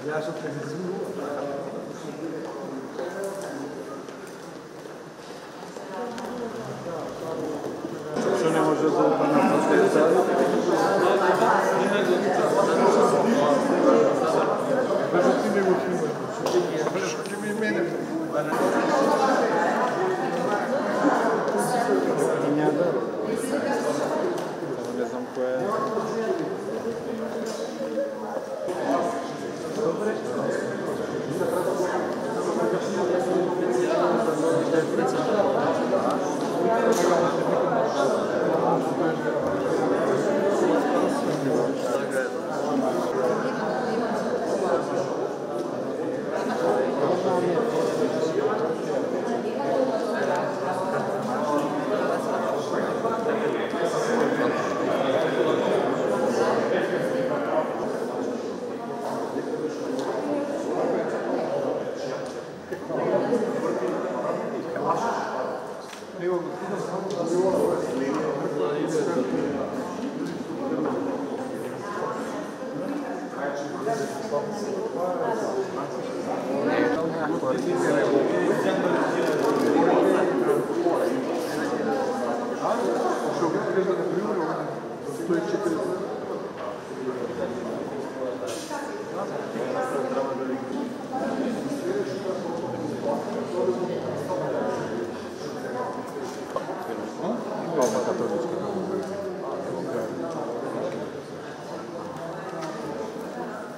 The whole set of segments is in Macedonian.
Co nie może do pana potwierdzać? Wyrzucimy musimy. Wyrzucimy imieniem. Nie zamknę.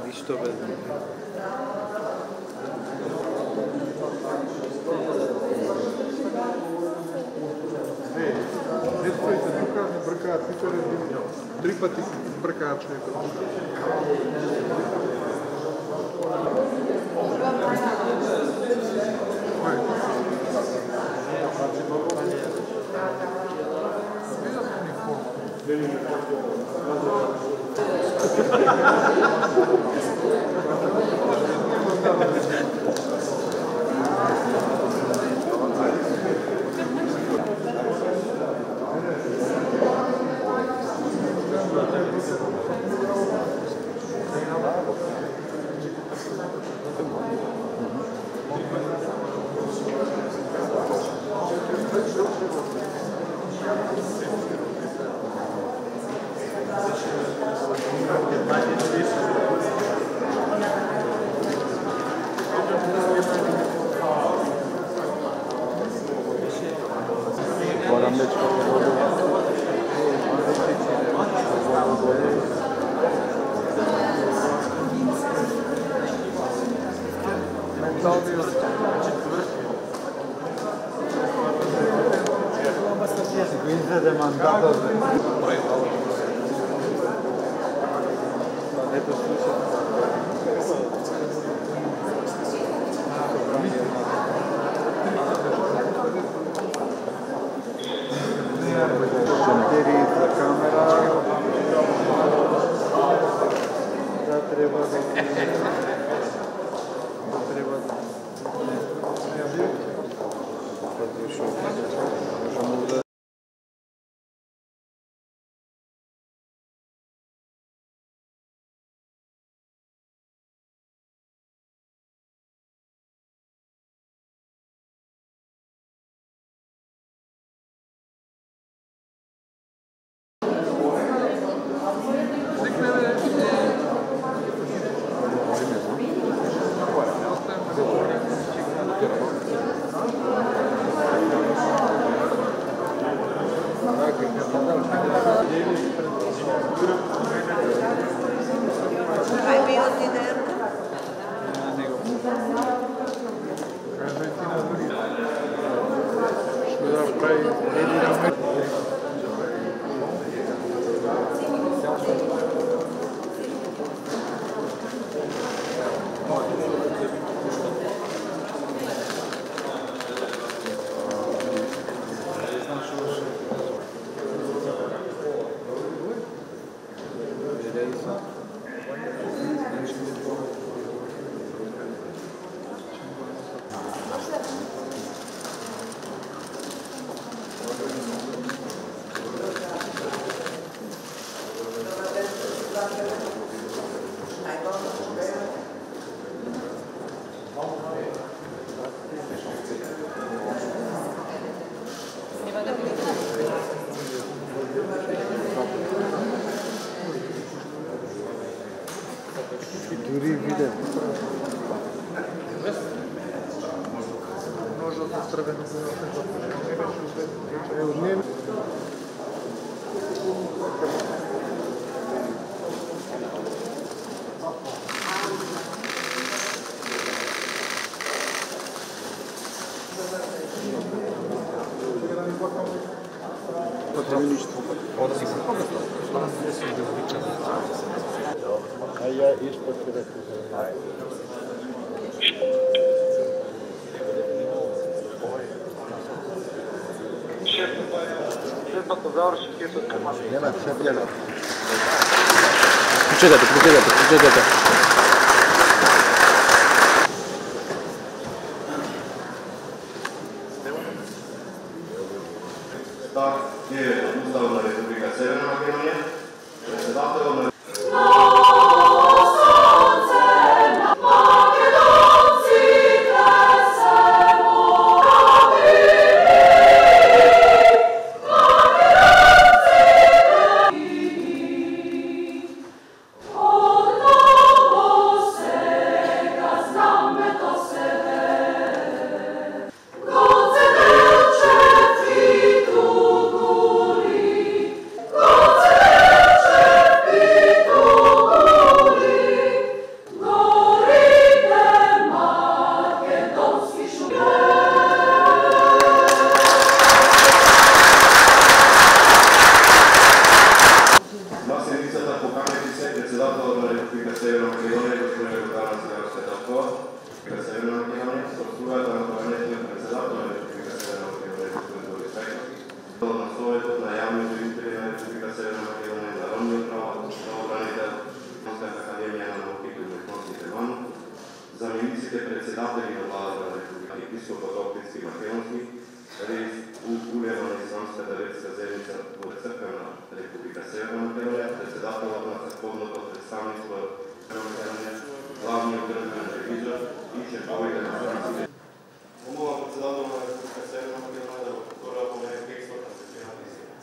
Listowe. Три пъти бракач. Дори виден. Ножът е стравено за не. А я изпод Почекайте. Так, є Уставна Републіка Северна Македонія, председателем председателът на Република Северна Македония, господин Йордана Сидорова Петкова, Република Северна Македония, с условията на парламентния председател на Република Северна Македония, господин Борис Петков, на условието на явните жители на Република Северна Македония, народният правобранител, Българската академия на науките и технологиите ВАН, замениците председатели на владата на Република, епископът Охридски Македонски, улема на Исламската ветска седмица в църква на Република Северна Македония, председателът на църковното представництво на Македония, главният държавен ревизор и шефовете на франците. Умолвам председател на Република Северна Македония да повторя по мен текстът на свещената истина.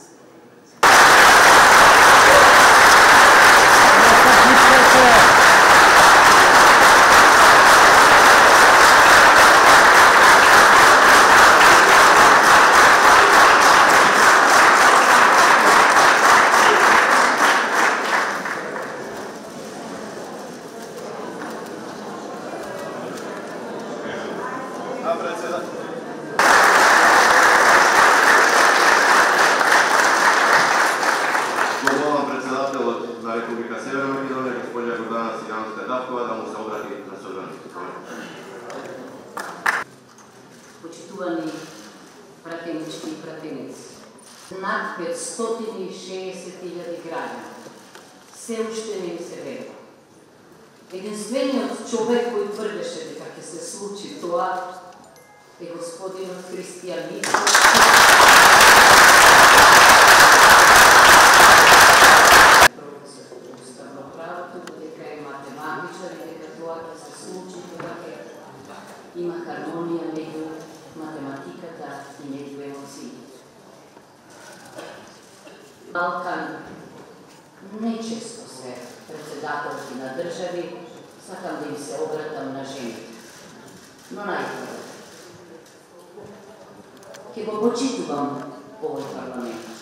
Помолвам председателът на Република Северна Македония, госпожа Йордана Петкова, да му се обрати на събранието. Почитувани пратенички и пратеници, над 560,000 граждани все още не им се верува. Единственият човек, който твърдеше дека ќе се случи това, е господинът Християн Мицков. Професор по уставно правото, дека е математичар и дека това ќе се случи, когато има хармонија меѓу математиката и меѓу емоциите. Балкан нечесто се председателки на држави, сакам да им се обратам на жените. Но најпрво ќе го почитувам овој парламент.